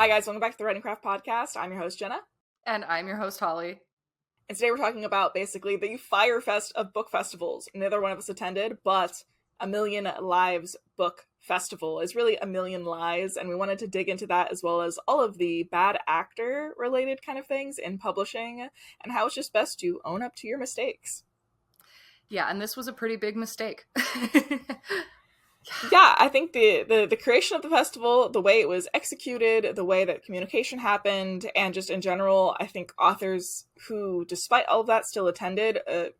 Hi guys, welcome back to the Witchcraft podcast. I'm your host, Jenna. And I'm your host, Holly. And today we're talking about basically the Fyre Fest of book festivals. Neither one of us attended, but A Million Lives Book Festival is really a million lies, and we wanted to dig into that as well as all of the bad actor related kind of things in publishing and how it's just best to own up to your mistakes. Yeah, and this was a pretty big mistake. Yeah, I think the creation of the festival, the way it was executed, the way that communication happened, and just in general, I think authors who, despite all of that, still attended,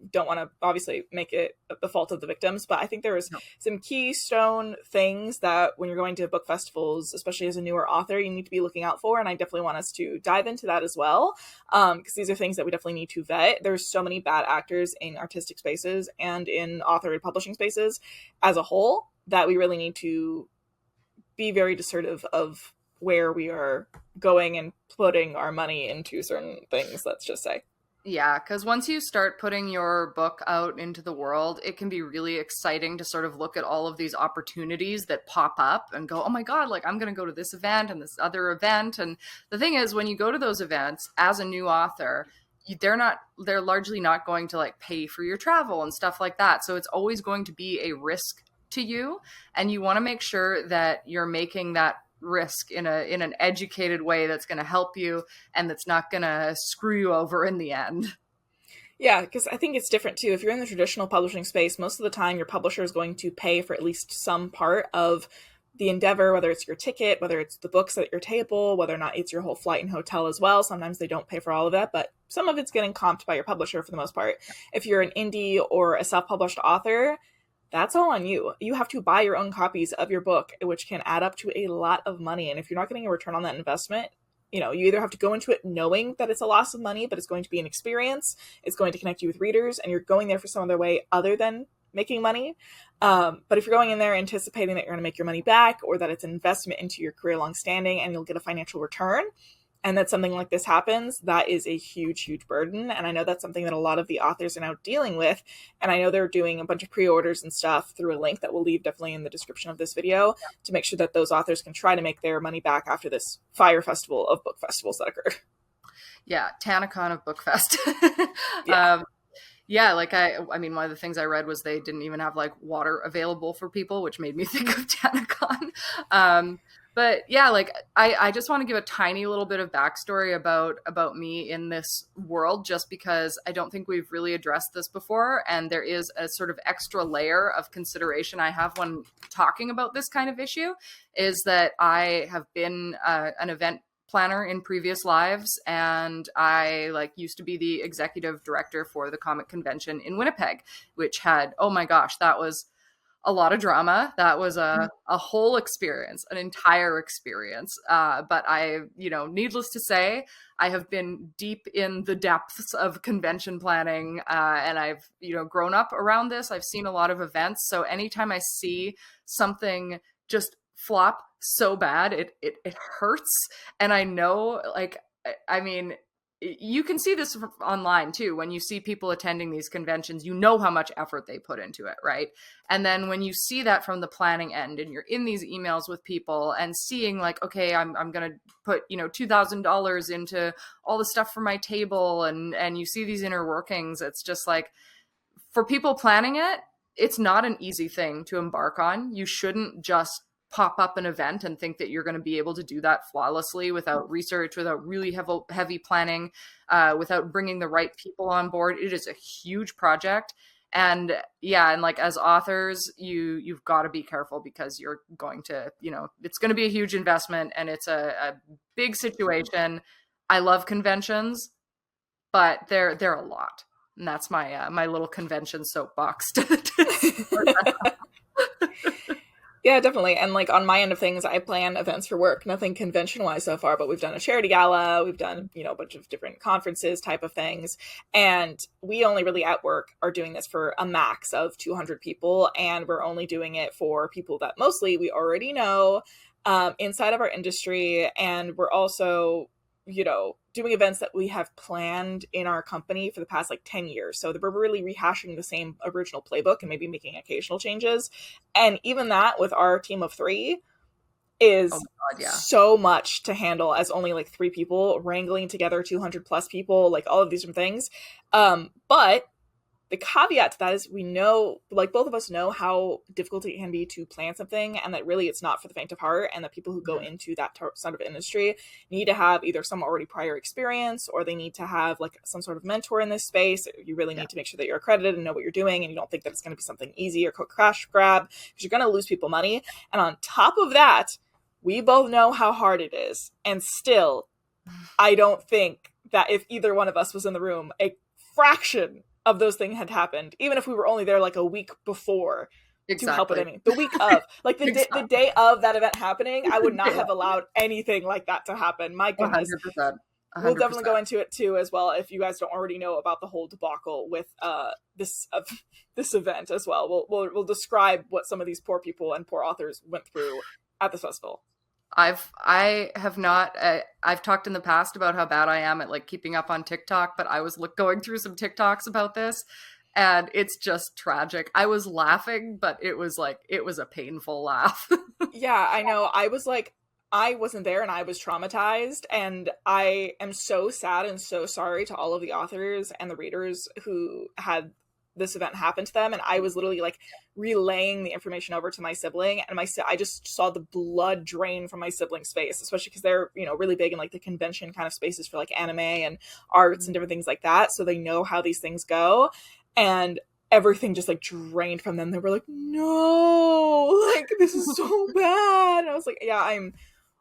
don't want to obviously make it the fault of the victims, but I think there was some keystone things that when you're going to book festivals, especially as a newer author, you need to be looking out for, and I definitely want us to dive into that as well, because these are things that we definitely need to vet. There's so many bad actors in artistic spaces and in author and publishing spaces as a whole, that we really need to be very discernive of where we are going and putting our money into certain things, let's just say. Yeah, because once you start putting your book out into the world, it can be really exciting to sort of look at all of these opportunities that pop up and go, oh my God, like I'm going to go to this event and this other event. And the thing is, when you go to those events as a new author, they're largely not going to like pay for your travel and stuff like that. So it's always going to be a risk to you, and you want to make sure that you're making that risk in an educated way that's going to help you and that's not going to screw you over in the end. Yeah, because I think it's different too. If you're in the traditional publishing space, most of the time your publisher is going to pay for at least some part of the endeavor, whether it's your ticket, whether it's the books at your table, whether or not it's your whole flight and hotel as well. Sometimes they don't pay for all of that, but some of it's getting comped by your publisher for the most part. If you're an indie or a self-published author, that's all on you. You have to buy your own copies of your book, which can add up to a lot of money. And if you're not getting a return on that investment, you either have to go into it knowing that it's a loss of money, but it's going to be an experience. It's going to connect you with readers, and you're going there for some other way other than making money. But if you're going in there anticipating that you're going to make your money back, or that it's an investment into your career long standing and you'll get a financial return, and that something like this happens, that is a huge, huge burden. And I know that's something that a lot of the authors are now dealing with. And I know they're doing a bunch of pre-orders and stuff through a link that we'll leave definitely in the description of this video to make sure that those authors can try to make their money back after this Fyre Festival of book festivals that occurred. Yeah, TanaCon of Bookfest. Yeah. Like I mean, one of the things I read was they didn't even have like water available for people, which made me think of TanaCon. But yeah, like I just want to give a tiny little bit of backstory about me in this world, just because I don't think we've really addressed this before. And there is a sort of extra layer of consideration I have when talking about this kind of issue, is that I have been an event planner in previous lives, and I used to be the executive director for the comic convention in Winnipeg, which had, oh my gosh, that was a lot of drama. That was a whole experience, an entire experience. But I, needless to say, I have been deep in the depths of convention planning, and I've, grown up around this. I've seen a lot of events. So anytime I see something just flop so bad, it hurts. And I know, I mean, you can see this online too. When you see people attending these conventions, you know how much effort they put into it, right? And then when you see that from the planning end, and you're in these emails with people and seeing like, okay, I'm going to put, $2,000 into all the stuff for my table, and you see these inner workings, it's just like, for people planning it, it's not an easy thing to embark on. You shouldn't just pop up an event and think that you're going to be able to do that flawlessly without research, without really heavy planning, without bringing the right people on board. It is a huge project. And yeah, and like as authors, you've got to be careful, because you're going to, it's going to be a huge investment, and it's a big situation. I love conventions, but they're a lot. And that's my my little convention soapbox. Yeah, definitely. And like on my end of things, I plan events for work, nothing convention wise so far, but we've done a charity gala, we've done, a bunch of different conferences type of things. And we only really at work are doing this for a max of 200 people. And we're only doing it for people that mostly we already know inside of our industry. And we're also, doing events that we have planned in our company for the past 10 years. So we're really rehashing the same original playbook and maybe making occasional changes. And even that with our team of 3, Oh is my God, yeah. so much to handle as only like 3 people wrangling together 200 plus people, like all of these different things. But the caveat to that is we know, like both of us know how difficult it can be to plan something, and that really it's not for the faint of heart, and that people who go into that sort of industry need to have either some already prior experience, or they need to have like some sort of mentor in this space. You really need to make sure that you're accredited and know what you're doing, and you don't think that it's going to be something easy or crash grab, because you're going to lose people money. And on top of that, we both know how hard it is, and still I don't think that if either one of us was in the room, a fraction of those things had happened, even if we were only there like a week before to help with any. The week of, like the day of that event happening, I would not have allowed anything like that to happen. My goodness. 100%. We'll definitely go into it too as well, if you guys don't already know about the whole debacle with this event as well. We'll describe what some of these poor people and poor authors went through at this festival. I've talked in the past about how bad I am at like keeping up on TikTok, but I was going through some TikToks about this, and it's just tragic. I was laughing, but it was a painful laugh. Yeah, I know. I wasn't there, and I was traumatized, and I am so sad and so sorry to all of the authors and the readers who had this event happen to them. And I was literally like relaying the information over to my sibling, and I just saw the blood drain from my sibling's face, especially because they're, you know, really big in like the convention kind of spaces for like anime and arts and different things like that, so they know how these things go. And everything just like drained from them. They were like, no, like this is so bad. And I was like, yeah, I'm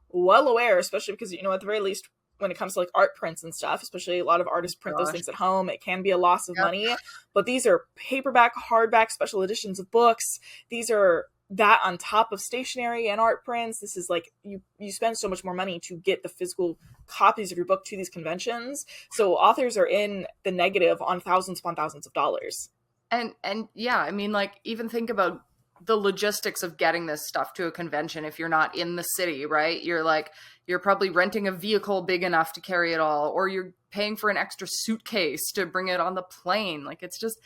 well aware, especially because, you know, at the very least, when it comes to like art prints and stuff, especially a lot of artists print those things at home, it can be a loss of money. But these are paperback, hardback, special editions of books. These are that on top of stationery and art prints. This is like, you spend so much more money to get the physical copies of your book to these conventions. So authors are in the negative on thousands upon thousands of dollars. And yeah, I mean, like, even think about the logistics of getting this stuff to a convention. If you're not in the city, right? You're probably renting a vehicle big enough to carry it all, or you're paying for an extra suitcase to bring it on the plane. Like, it's just,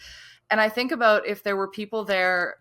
and I think about if there were people there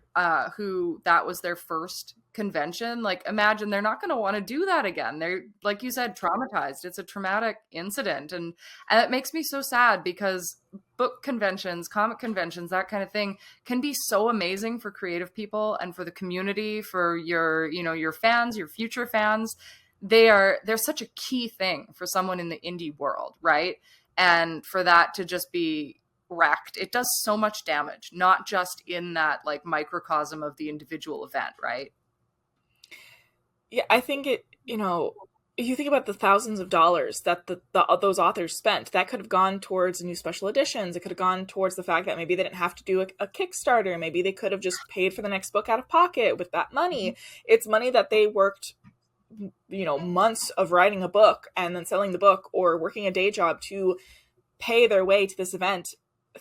who that was their first convention, like, imagine they're not going to want to do that again. They're, like you said, traumatized. It's a traumatic incident. And it makes me so sad, because book conventions, comic conventions, that kind of thing can be so amazing for creative people and for the community, for your, you know, your fans, your future fans. They're such a key thing for someone in the indie world, right? And for that to just be wrecked, it does so much damage, not just in that like microcosm of the individual event, right? Yeah, I think it, you know, if you think about the thousands of dollars that those authors spent, that could have gone towards new special editions. It could have gone towards the fact that maybe they didn't have to do a Kickstarter. Maybe they could have just paid for the next book out of pocket with that money. It's money that they worked, you know, months of writing a book and then selling the book, or working a day job to pay their way to this event,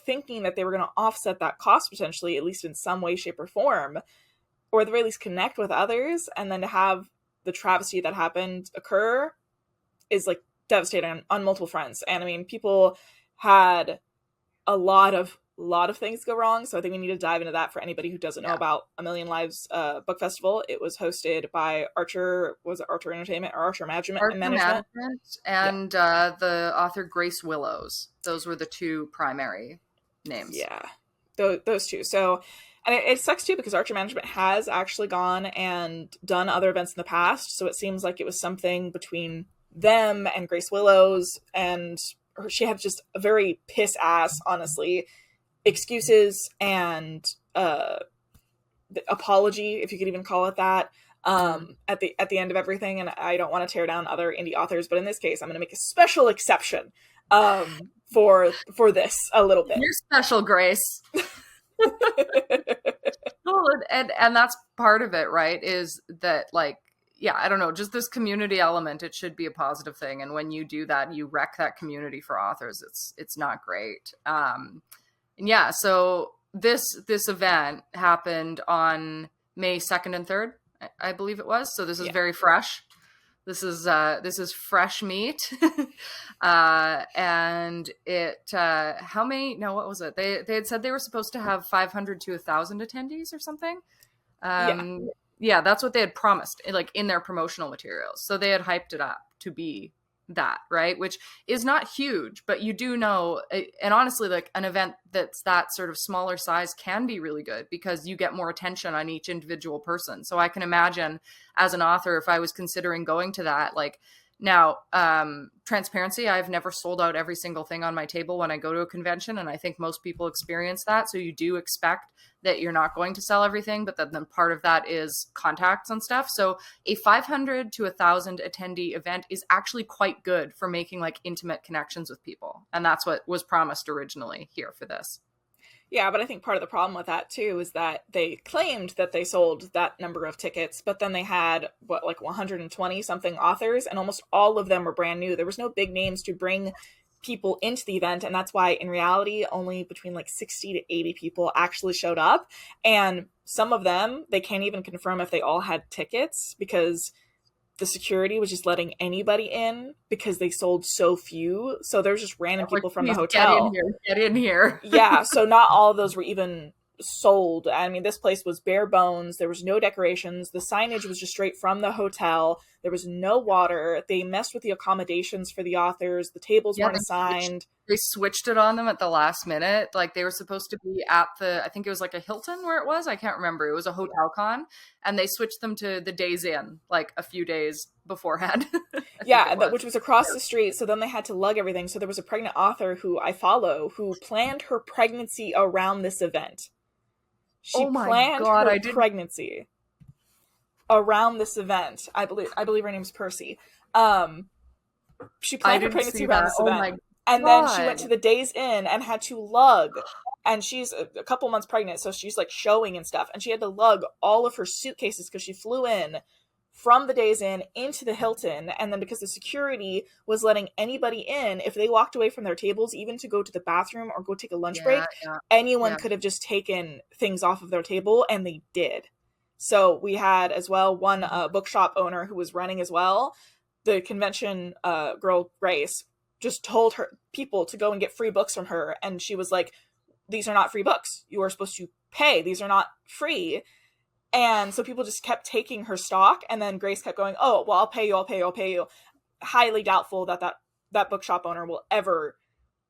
thinking that they were going to offset that cost potentially, at least in some way, shape, or form, or at the very least connect with others. And then to have the travesty that happened occur is like devastating on multiple fronts. And I mean, people had a lot of things go wrong. So I think we need to dive into that for anybody who doesn't know about A Million Lives Book Festival. It was hosted by Archer Entertainment or Archer Management? And the author Grace Willows. Those were the two primary names. Yeah, those two. So, and it sucks too, because Archer Management has actually gone and done other events in the past. So it seems like it was something between them and Grace Willows, and she had just a very piss ass, honestly, excuses and apology, if you could even call it that, at the end of everything. And I don't want to tear down other indie authors, but in this case, I'm going to make a special exception for this a little bit. You're special, Grace. Well, and that's part of it, right? Is that, like, yeah, I don't know, just this community element, it should be a positive thing. And when you do that, you wreck that community for authors. It's not great. And yeah, so this event happened on May 2nd and 3rd, I believe it was. So this is very fresh. This is fresh meat. And it, how many, no, what was it? They had said they were supposed to have 500 to 1,000 attendees or something. Yeah, that's what they had promised, like in their promotional materials. So they had hyped it up to be that, right? Which is not huge, but you do know, and honestly, like an event that's that sort of smaller size can be really good because you get more attention on each individual person. So I can imagine as an author, if I was considering going to that, like now, transparency, I've never sold out every single thing on my table when I go to a convention. And I think most people experience that. So you do expect that you're not going to sell everything, but then part of that is contacts and stuff. So a 500 to 1,000 attendee event is actually quite good for making like intimate connections with people. And that's what was promised originally here for this. Yeah, but I think part of the problem with that too is that they claimed that they sold that number of tickets, but then they had like 120 something authors, and almost all of them were brand new. There was no big names to bring people into the event, and that's why in reality only between like 60 to 80 people actually showed up, and some of them they can't even confirm if they all had tickets because the security was just letting anybody in because they sold so few. So there's just random people from the hotel. Get in here. Yeah, so not all of those were even sold. I mean, this place was bare bones. There was no decorations. The signage was just straight from the hotel. There was no water. They messed with the accommodations for the authors. The tables weren't assigned. They switched it on them at the last minute. Like they were supposed to be at I think it was like a Hilton where it was. I can't remember. It was a hotel con. And they switched them to the Days Inn like a few days beforehand. Yeah, which was across the street. So then they had to lug everything. So there was a pregnant author who I follow who planned her pregnancy around this event. She planned her pregnancy around this event. I believe her name's Percy. She planned her pregnancy around this event. And then she went to the Days Inn and had to lug, and she's a couple months pregnant, so she's like showing and stuff, and she had to lug all of her suitcases because she flew in from the Days Inn into the Hilton, and then because the security was letting anybody in, if they walked away from their tables, even to go to the bathroom or go take a lunch break, anyone could have just taken things off of their table, and they did. So we had as well one bookshop owner who was running as well. The convention girl, Grace, just told her people to go and get free books from her, and she was like, these are not free books. You are supposed to pay. These are not free. And so people just kept taking her stock, and then Grace kept going, oh, well, I'll pay you. Highly doubtful that bookshop owner will ever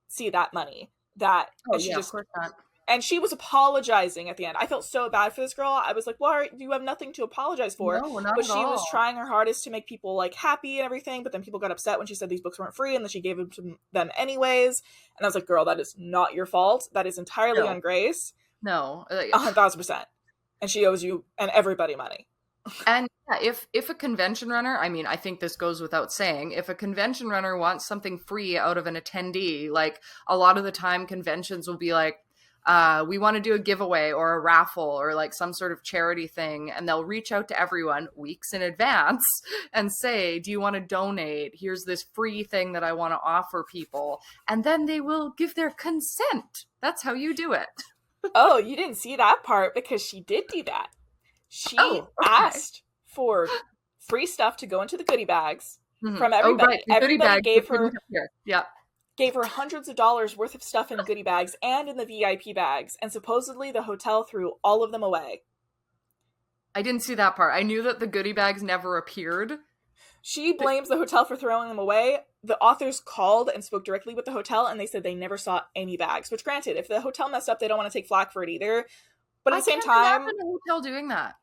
see that money. Of course not. And she was apologizing at the end. I felt so bad for this girl. I was like, well, you have nothing to apologize for. No, not but at she all. was trying her hardest to make people like happy and everything. But then people got upset when she said these books weren't free, and then she gave them to them anyways. And I was like, girl, that is not your fault. That is entirely on Grace. No. 1,000%. And she owes you and everybody money. And if a convention runner, I mean, I think this goes without saying, if a convention runner wants something free out of an attendee, like a lot of the time conventions will be like, we want to do a giveaway or a raffle or like some sort of charity thing. And they'll reach out to everyone weeks in advance and say, do you want to donate? Here's this free thing that I want to offer people. And then they will give their consent. That's how you do it. Oh, you didn't see that part because she did do that. She asked for free stuff to go into the goodie bags from everybody. Oh, right. Everybody gave her Yeah. Gave her hundreds of dollars worth of stuff in goodie bags and in the VIP bags, and supposedly the hotel threw all of them away. I didn't see that part. I knew that the goodie bags never appeared. She blames the hotel for throwing them away. The authors called and spoke directly with the hotel, and they said they never saw any bags, which granted, if the hotel messed up, they don't want to take flack for it either. But at the same time, I can't imagine a hotel doing that.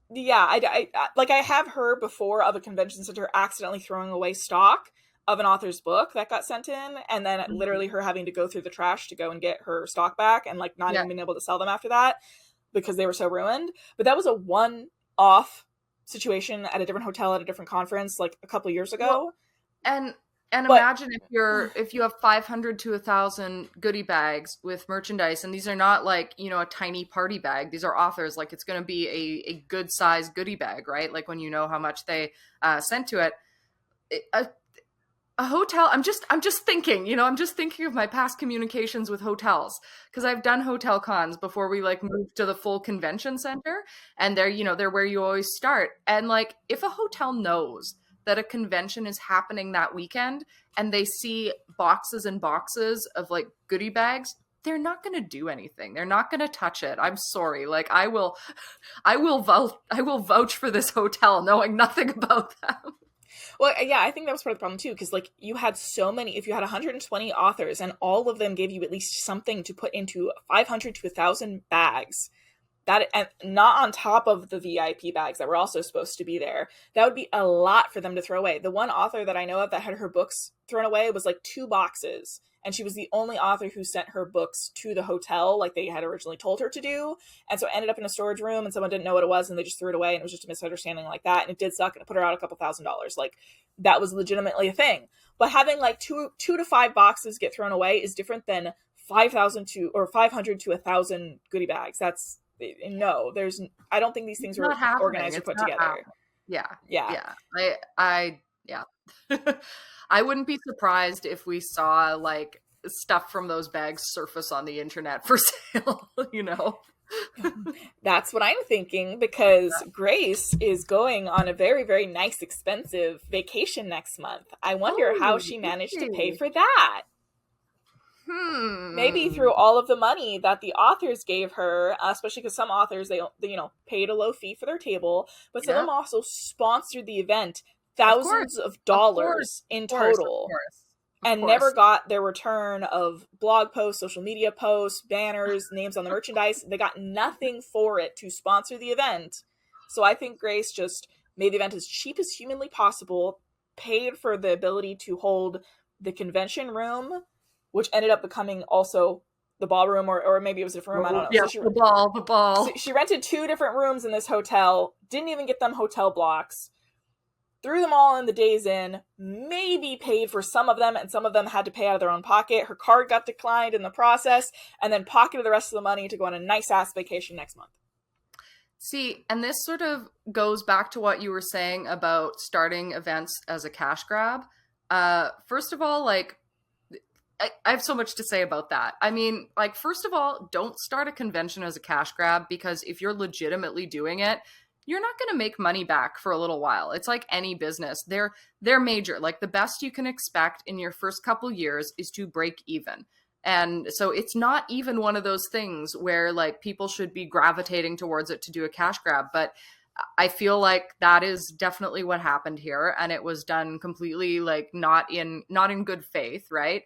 Yeah, I have heard before of a convention center accidentally throwing away stock of an author's book that got sent in, and then literally her having to go through the trash to go and get her stock back, and like not even being able to sell them after that because they were so ruined. But that was a one-off situation at a different hotel at a different conference like a couple years ago. Well, and imagine if you have 500 to 1,000 goodie bags with merchandise, and these are not like, you know, a tiny party bag. These are authors. Like it's going to be a good size goodie bag, right? Like when you know how much they sent to it. A hotel, I'm just thinking, you know, I'm just thinking of my past communications with hotels, because I've done hotel cons before we like moved to the full convention center, and they're, you know, they're where you always start. And like, if a hotel knows that a convention is happening that weekend and they see boxes and boxes of like goodie bags, they're not going to do anything. They're not going to touch it. I'm sorry. Like I will vouch for this hotel knowing nothing about them. Well, yeah, I think that was part of the problem too, because like you had so many. If you had 120 authors and all of them gave you at least something to put into 500 to 1,000 bags, that, and not on top of the VIP bags that were also supposed to be there, that would be a lot for them to throw away. The one author that I know of that had her books thrown away was like 2 boxes, and she was the only author who sent her books to the hotel like they had originally told her to do, and so it ended up in a storage room and someone didn't know what it was and they just threw it away, and it was just a misunderstanding like that, and it did suck and it put her out a couple $1,000s. Like, that was legitimately a thing. But having like two to 5 boxes get thrown away is different than 5,000 to, or 500 to 1,000 goodie bags. That's, no, there's, I don't think these things were organized or put together. Yeah. Yeah. I wouldn't be surprised if we saw like stuff from those bags surface on the internet for sale, you know? That's what I'm thinking, because Grace is going on a very, very nice, expensive vacation next month. I wonder how she managed to pay for that. Maybe through all of the money that the authors gave her, especially because some authors, they paid a low fee for their table, but some of them also sponsored the event, thousands of dollars in total, and never got their return of blog posts, social media posts, banners, names on the merchandise. They got nothing for it to sponsor the event. So I think Grace just made the event as cheap as humanly possible, paid for the ability to hold the convention room, which ended up becoming also the ballroom, or maybe it was a different room, I don't know. Yeah, so the ball. So she rented 2 different rooms in this hotel, didn't even get them hotel blocks, threw them all in the Days Inn, maybe paid for some of them, and some of them had to pay out of their own pocket. Her card got declined in the process, and then pocketed the rest of the money to go on a nice-ass vacation next month. See, and this sort of goes back to what you were saying about starting events as a cash grab. First of all, like, I have so much to say about that. I mean, like, first of all, don't start a convention as a cash grab, because if you're legitimately doing it, you're not going to make money back for a little while. It's like any business. They're major. Like, the best you can expect in your first couple years is to break even. And so it's not even one of those things where like people should be gravitating towards it to do a cash grab. But I feel like that is definitely what happened here. And it was done completely like not in good faith, right?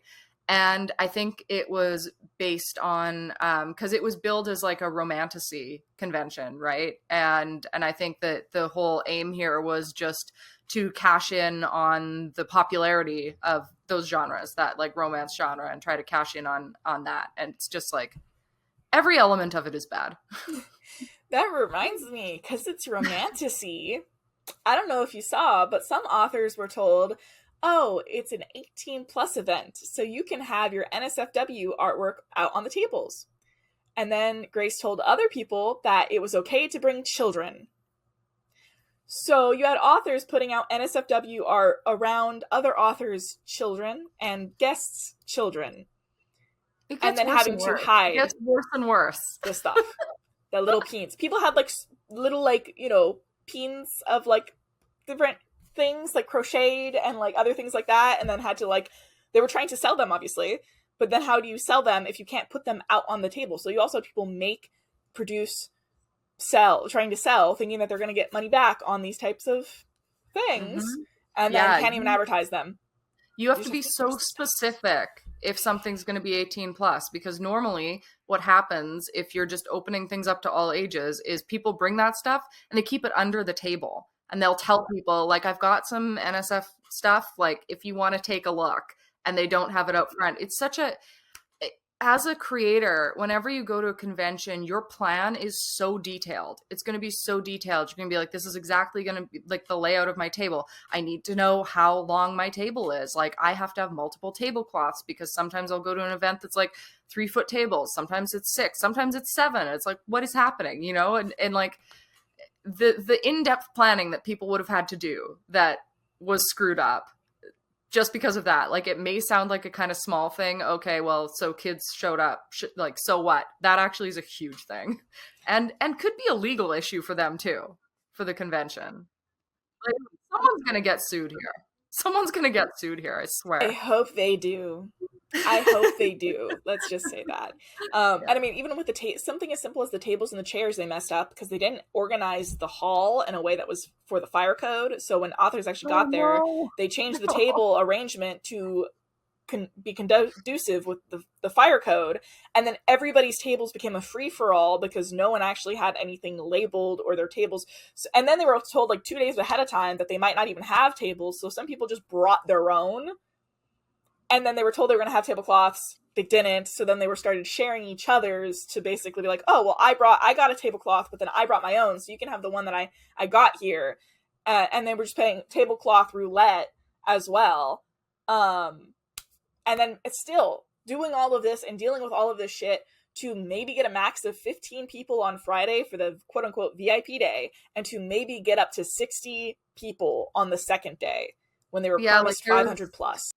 And I think it was based on, because it was billed as like a romantasy convention, right? And I think that the whole aim here was just to cash in on the popularity of those genres, that like romance genre, and try to cash in on that. And it's just like, every element of it is bad. That reminds me, because it's romantasy, I don't know if you saw, but some authors were told, oh, it's an 18 plus event, so you can have your NSFW artwork out on the tables. And then Grace told other people that it was okay to bring children. So you had authors putting out NSFW art around other authors' children and guests' children. And then having to hide. It gets worse and worse. The stuff. The little peens. People had like little like, peens of like different things, like crocheted and like other things like that, and then had to like, they were trying to sell them obviously, but then how do you sell them if you can't put them out on the table? So you also have people make, produce, sell, trying to sell, thinking that they're going to get money back on these types of things, and then can't even advertise them. You have to be so specific if something's going to be 18 plus, because normally what happens if you're just opening things up to all ages is people bring that stuff and they keep it under the table. And they'll tell people, like, I've got some NSF stuff, like, if you want to take a look, and they don't have it out front. It's such a, as a creator, whenever you go to a convention, your plan is so detailed. It's going to be so detailed. You're going to be like, this is exactly going to be like the layout of my table. I need to know how long my table is. Like, I have to have multiple tablecloths, because sometimes I'll go to an event that's like 3-foot tables. Sometimes it's 6, sometimes it's 7. It's like, what is happening, and like, the in-depth planning that people would have had to do that was screwed up just because of that. Like, it may sound like a kind of small thing. Okay, well, so kids showed up, like, so what? That actually is a huge thing, and could be a legal issue for them too, for the convention. Like, someone's gonna get sued here. I swear. I hope they do. I hope they do. Let's just say that. Yeah. And I mean, even with the something as simple as the tables and the chairs, they messed up because they didn't organize the hall in a way that was for the fire code. So when authors actually Oh got there, no. they changed the table arrangement to be conducive with the fire code, and then everybody's tables became a free-for-all because no one actually had anything labeled or their tables. And then they were told like 2 days ahead of time that they might not even have tables, so some people just brought their own, and then they were told they were going to have tablecloths. They didn't, so then they were started sharing each other's to basically be like, oh well, I got a tablecloth, but then I brought my own, so you can have the one that I got here. And they were just playing tablecloth roulette as well. And then it's still doing all of this and dealing with all of this shit to maybe get a max of 15 people on Friday for the quote unquote VIP day, and to maybe get up to 60 people on the second day when they were promised 500 plus.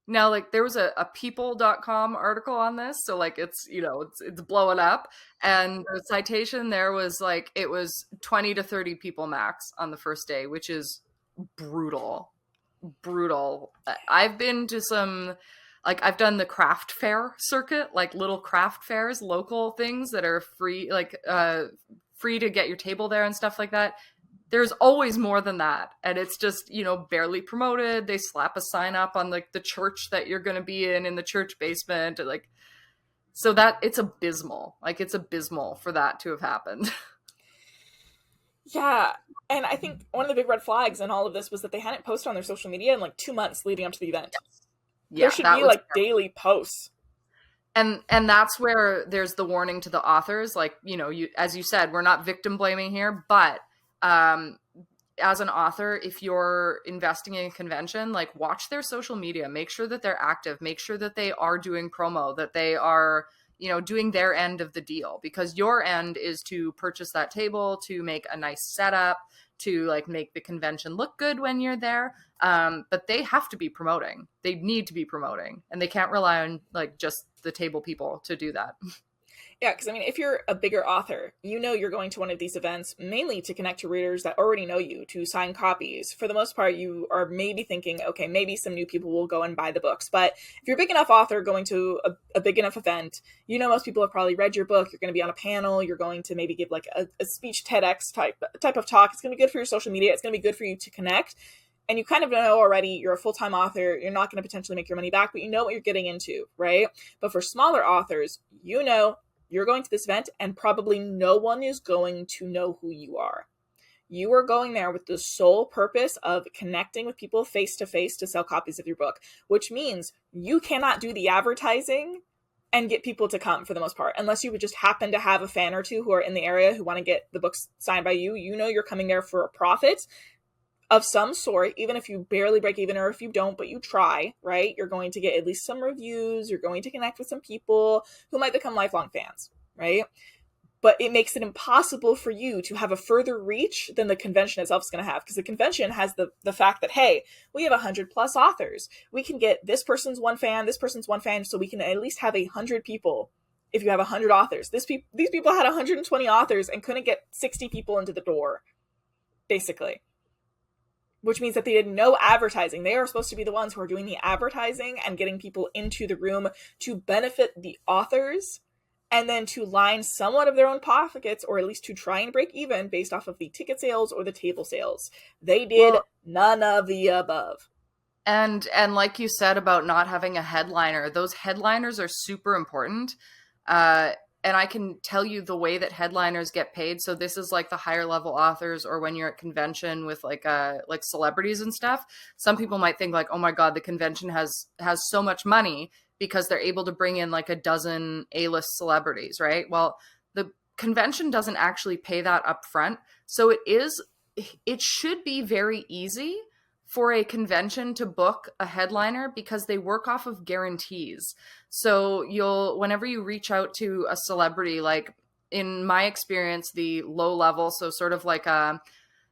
Now, like, there was a people.com article on this, so like it's, you know, it's blowing up, and the citation there was like it was 20 to 30 people max on the first day, which is brutal. I've been to some, like, I've done the craft fair circuit, like little craft fairs, local things that are free, like free to get your table there and stuff like that. There's always more than that, and it's just, you know, barely promoted. They slap a sign up on like the church that you're going to be in the church basement, like, so that it's abysmal. Like, it's abysmal for that to have happened. Yeah, and I think one of the big red flags in all of this was that they hadn't posted on their social media in like 2 months leading up to the event. Yeah, there should be like daily posts. And that's where there's the warning to the authors, like, you know, you, as you said, we're not victim blaming here, but as an author, if you're investing in a convention, like, watch their social media, make sure that they're active, make sure that they are doing promo, that they are, you know, doing their end of the deal, because your end is to purchase that table, to make a nice setup, to like make the convention look good when you're there. But they have to be promoting. They need to be promoting, and they can't rely on like just the table people to do that. Yeah, because I mean, if you're a bigger author, you know you're going to one of these events mainly to connect to readers that already know you, to sign copies. For the most part, you are maybe thinking, okay, maybe some new people will go and buy the books. But if you're a big enough author going to a big enough event, you know most people have probably read your book. You're going to be on a panel. You're going to maybe give like a speech TEDx type of talk. It's going to be good for your social media. It's going to be good for you to connect. And you kind of know already you're a full-time author. You're not going to potentially make your money back, but you know what you're getting into, right? But for smaller authors, you know you're going to this event and probably no one is going to know who you are. You are going there with the sole purpose of connecting with people face to face to sell copies of your book, which means you cannot do the advertising and get people to come for the most part, unless you would just happen to have a fan or two who are in the area who want to get the books signed by you. You know you're coming there for a profit of some sort, even if you barely break even, or if you don't, but you try, right? You're going to get at least some reviews. You're going to connect with some people who might become lifelong fans, right? But it makes it impossible for you to have a further reach than the convention itself is going to have, because the convention has the fact that, hey, we have 100 plus authors. We can get this person's one fan, this person's one fan, so we can at least have 100 people. If you have 100 authors, these people had 120 authors and couldn't get 60 people into the door, basically. Which means that they did no advertising. They are supposed to be the ones who are doing the advertising and getting people into the room to benefit the authors, and then to line somewhat of their own pockets, or at least to try and break even based off of the ticket sales or the table sales. They did none of the above. And like you said about not having a headliner, those headliners are super important. And I can tell you the way that headliners get paid. So this is like the higher level authors, or when you're at convention with like celebrities and stuff. Some people might think like, oh my God, the convention has so much money because they're able to bring in like a dozen A-list celebrities, right? Well, the convention doesn't actually pay that up front. So it should be very easy for a convention to book a headliner, because they work off of guarantees. So whenever you reach out to a celebrity, like in my experience, the low level, so sort of like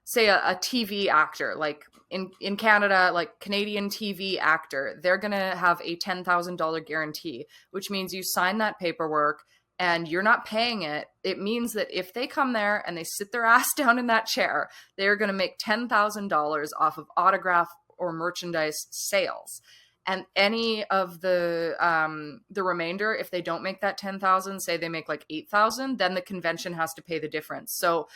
say a TV actor, like in Canada, like Canadian TV actor, they're going to have a $10,000 guarantee, which means you sign that paperwork and you're not paying it. It means that if they come there and they sit their ass down in that chair, they're going to make $10,000 off of autograph or merchandise sales. and any of the remainder, if they don't make that 10,000, say they make like 8,000, then the convention has to pay the difference. So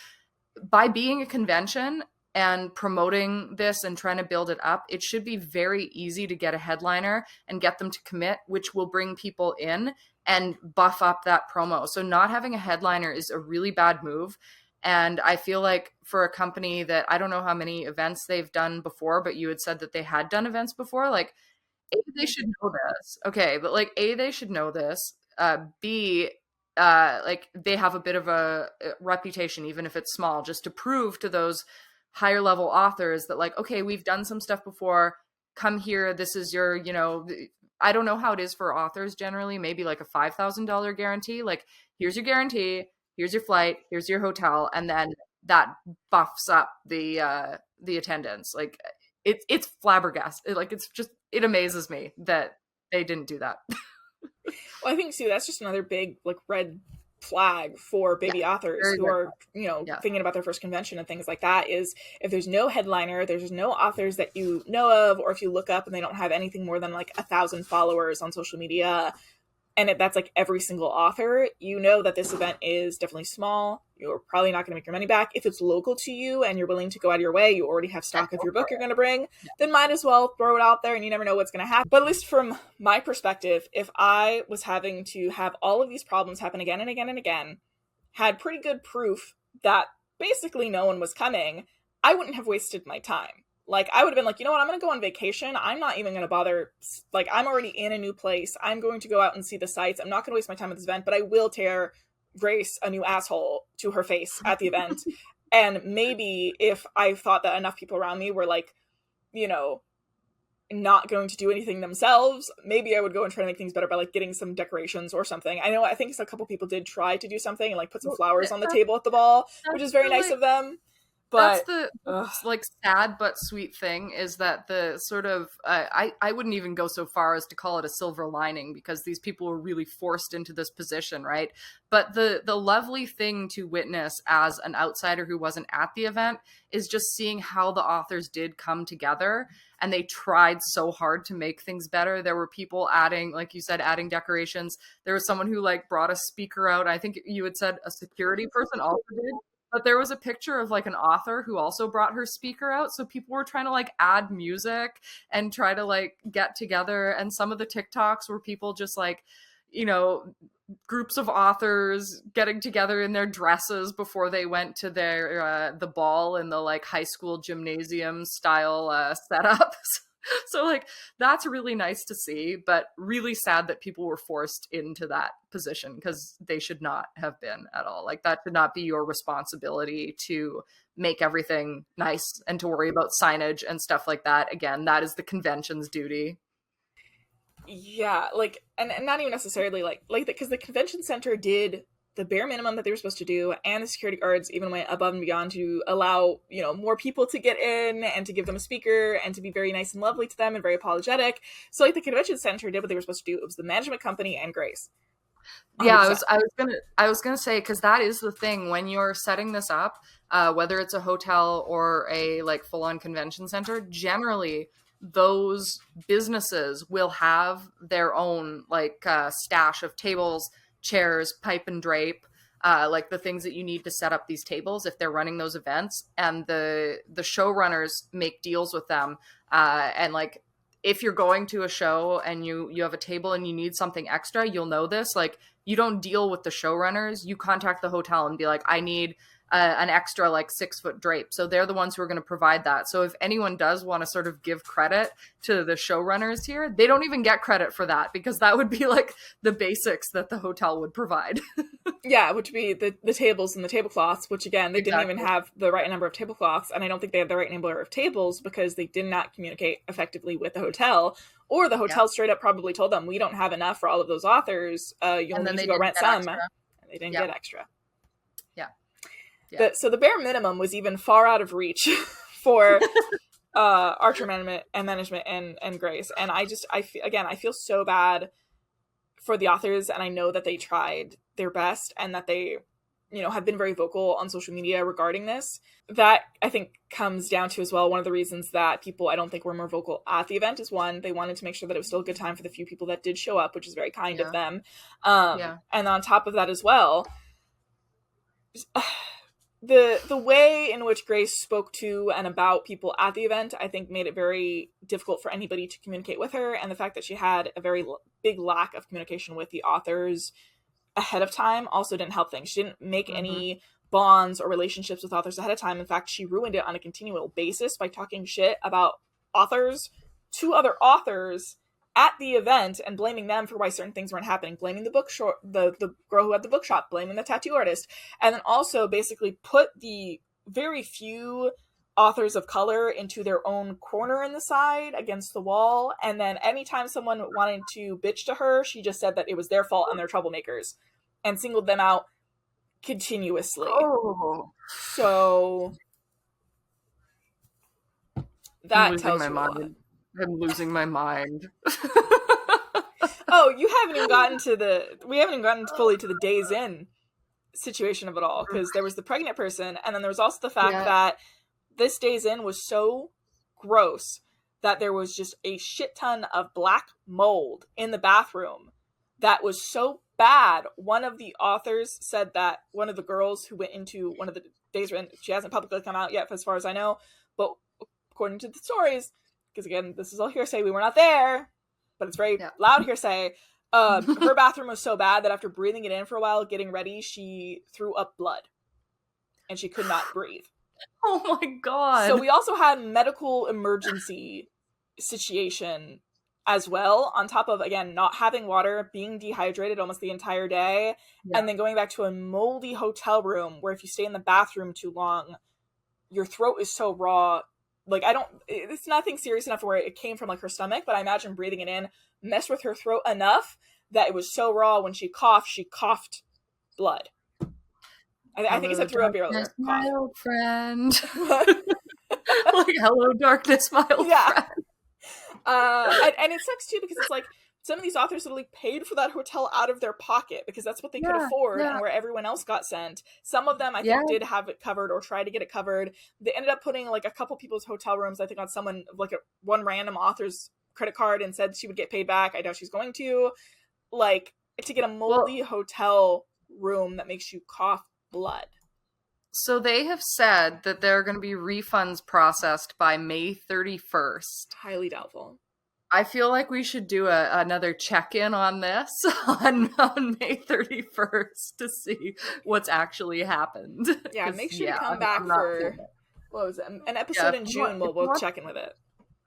by being a convention and promoting this and trying to build it up, it should be very easy to get a headliner and get them to commit, which will bring people in and buff up that promo. So not having a headliner is a really bad move. And I feel like for a company that, I don't know how many events they've done before, but you had said that they had done events before, like, A, they should know this. Okay, but like, A, they should know this. B, like, they have a bit of a reputation, even if it's small, just to prove to those higher level authors that, like, okay, we've done some stuff before. Come here. This is your, you know, I don't know how it is for authors generally, maybe like a $5,000 guarantee. Like, here's your guarantee, here's your flight, here's your hotel, and then that buffs up the attendance. Like, it's flabbergasted. Like, it's just, it amazes me that they didn't do that. Well, I think too that's just another big like red flag for baby authors who are, you know, thinking about their first convention and things like that, is if there's no headliner, there's no authors that you know of, or if you look up and they don't have anything more than like 1,000 followers on social media, and that's like every single author, you know that this event is definitely small. You're probably not going to make your money back. If it's local to you and you're willing to go out of your way, you already have stock of your book you're going to bring, then might as well throw it out there, and you never know what's going to happen. But at least from my perspective, if I was having to have all of these problems happen again and again and again, had pretty good proof that basically no one was coming, I wouldn't have wasted my time. Like, I would have been like, you know what, I'm going to go on vacation. I'm not even going to bother. Like, I'm already in a new place. I'm going to go out and see the sights. I'm not going to waste my time at this event, but I will tear Grace a new asshole to her face at the event. And maybe if I thought that enough people around me were like, you know, not going to do anything themselves, maybe I would go and try to make things better by like getting some decorations or something. I think a couple people did try to do something and like put some flowers on the table at the ball, which is very nice of them. But that's the like sad but sweet thing, is that the sort of I wouldn't even go so far as to call it a silver lining, because these people were really forced into this position, right? But the lovely thing to witness as an outsider who wasn't at the event is just seeing how the authors did come together, and they tried so hard to make things better. There were people adding, like you said, adding decorations. There was someone who like brought a speaker out. I think you had said a security person also did. But there was a picture of like an author who also brought her speaker out. So people were trying to like add music and try to like get together. And some of the TikToks were people just like, you know, groups of authors getting together in their dresses before they went to their the ball in the like high school gymnasium style setup. So like, that's really nice to see, but really sad that people were forced into that position, because they should not have been at all. Like, that should not be your responsibility to make everything nice and to worry about signage and stuff like that. Again, that is the convention's duty. Yeah, like, and not even necessarily like because the convention center did the bare minimum that they were supposed to do, and the security guards even went above and beyond to allow, you know, more people to get in and to give them a speaker and to be very nice and lovely to them and very apologetic. So like, the convention center did what they were supposed to do. It was the management company and Grace. 100%. Yeah, I was gonna say, because that is the thing when you're setting this up, whether it's a hotel or a like full-on convention center, generally those businesses will have their own like stash of tables, chairs, pipe and drape, like the things that you need to set up these tables if they're running those events. And the showrunners make deals with them, and like, if you're going to a show and you have a table and you need something extra, you'll know this. Like, you don't deal with the showrunners. You contact the hotel and be like, I need an extra like 6-foot drape. So they're the ones who are going to provide that. So if anyone does want to sort of give credit to the showrunners here, they don't even get credit for that, because that would be like the basics that the hotel would provide. Yeah, which would be the tables and the tablecloths, which again, they didn't even have the right number of tablecloths. And I don't think they had the right number of tables because they did not communicate effectively with the hotel, or the hotel straight up probably told them, we don't have enough for all of those authors. You'll need to go rent some. And they didn't get extra. Yeah. So the bare minimum was even far out of reach for Archer management and Grace. And I feel so bad for the authors, and I know that they tried their best and that they have been very vocal on social media regarding this. That, I think, comes down to as well, one of the reasons that people, I don't think, were more vocal at the event is, one, they wanted to make sure that it was still a good time for the few people that did show up, which is very kind of them. And on top of that as well, the way in which Grace spoke to and about people at the event, I think, made it very difficult for anybody to communicate with her, and the fact that she had a very big lack of communication with the authors ahead of time also didn't help things. She didn't make any bonds or relationships with authors ahead of time. In fact, she ruined it on a continual basis by talking shit about authors to other authors at the event and blaming them for why certain things weren't happening, blaming the girl who had the bookshop, blaming the tattoo artist, and then also basically put the very few authors of color into their own corner in the side against the wall. And then anytime someone wanted to bitch to her, she just said that it was their fault and they're troublemakers and singled them out continuously. So that tells you a lot. I'm losing my mind. Oh, we haven't even gotten fully to the Days Inn situation of it all, because there was the pregnant person, and then there was also the fact that this Days Inn was so gross that there was just a shit ton of black mold in the bathroom that was so bad. One of the authors said that one of the girls who went into one of the Days Inn, she hasn't publicly come out yet as far as I know, but according to the stories, because again, this is all hearsay, we were not there, but it's very loud hearsay, her bathroom was so bad that after breathing it in for a while, getting ready, she threw up blood. And she could not breathe. Oh my god. So we also had medical emergency situation as well, on top of, again, not having water, being dehydrated almost the entire day, and then going back to a moldy hotel room where if you stay in the bathroom too long, your throat is so raw. Like, it's nothing serious enough where it came from, like, her stomach, but I imagine breathing it in messed with her throat enough that it was so raw when she coughed blood. I think it said throw up earlier. My old friend. Like, hello, darkness, my old friend. And it sucks, too, because it's like, some of these authors literally paid for that hotel out of their pocket because that's what they could afford and where everyone else got sent. Some of them, I think, did have it covered or tried to get it covered. They ended up putting, like, a couple people's hotel rooms, I think, on someone, like, one random author's credit card and said she would get paid back. I doubt she's going to. Like, to get a moldy hotel room that makes you cough blood. So they have said that there are going to be refunds processed by May 31st. Highly doubtful. I feel like we should do another check-in on this on May 31st to see what's actually happened. Yeah, make sure to come back for, what was it, an episode in June. We'll check in with it.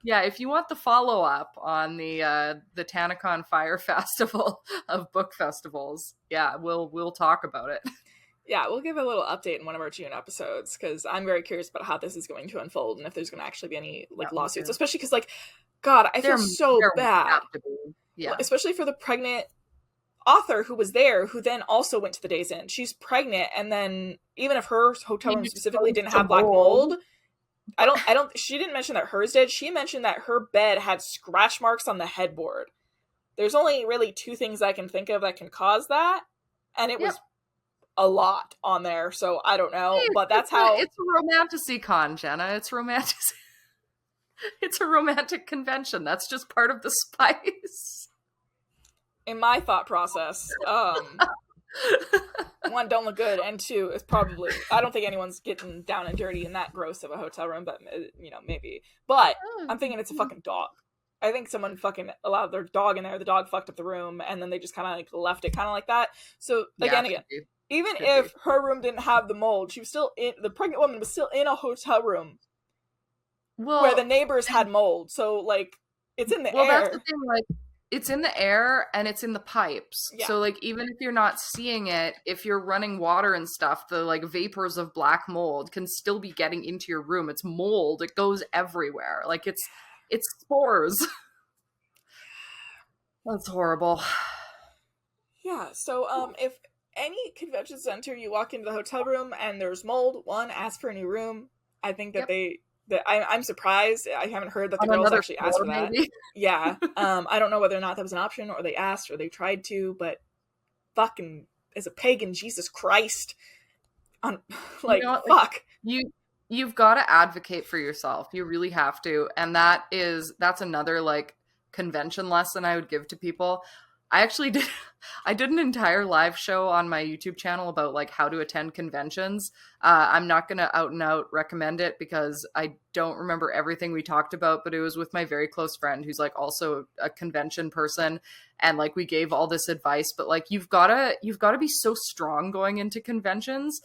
Yeah, if you want the follow-up on the TanaCon Fyre Festival of book festivals, we'll talk about it. Yeah, we'll give a little update in one of our June episodes, because I'm very curious about how this is going to unfold and if there's going to actually be any lawsuits, especially because, like, God, I feel so bad. Yeah. Especially for the pregnant author who was there, who then also went to the Days Inn. She's pregnant, and then even if her hotel room specifically didn't have black mold, she didn't mention that hers did. She mentioned that her bed had scratch marks on the headboard. There's only really two things I can think of that can cause that, and it was a lot on there, so I don't know, but that's how... It's a romantasy con, Jenna. It's romantic. It's a romantic convention. That's just part of the spice. In my thought process, one, don't look good, and two, it's probably... I don't think anyone's getting down and dirty in that gross of a hotel room, but, maybe. But I'm thinking it's a fucking dog. I think someone fucking allowed their dog in there, the dog fucked up the room, and then they just kind of, like, left it kind of like that. So, again, even if her room didn't have the mold, she was still the pregnant woman was still in a hotel room where the neighbors had mold. So, like, it's in the air. Well, that's the thing, like, it's in the air and it's in the pipes. Yeah. So, like, even if you're not seeing it, if you're running water and stuff, the, like, vapors of black mold can still be getting into your room. It's mold. It goes everywhere. Like, it's spores. That's horrible. Yeah, so, if any convention center you walk into the hotel room and there's mold, one, ask for a new room. I think that I'm surprised. I haven't heard that the girls actually asked for that. Maybe. Yeah. I don't know whether or not that was an option, or they asked, or they tried to, but fucking, as a pagan, Jesus Christ, on You like know what? Like, fuck. you've got to advocate for yourself. You really have to. And that's another like convention lesson I would give to people. I actually did I did an entire live show on my YouTube channel about like how to attend conventions. I'm not going to out and out recommend it because I don't remember everything we talked about, but it was with my very close friend who's like also a convention person, and like we gave all this advice. But like you've got to be so strong going into conventions.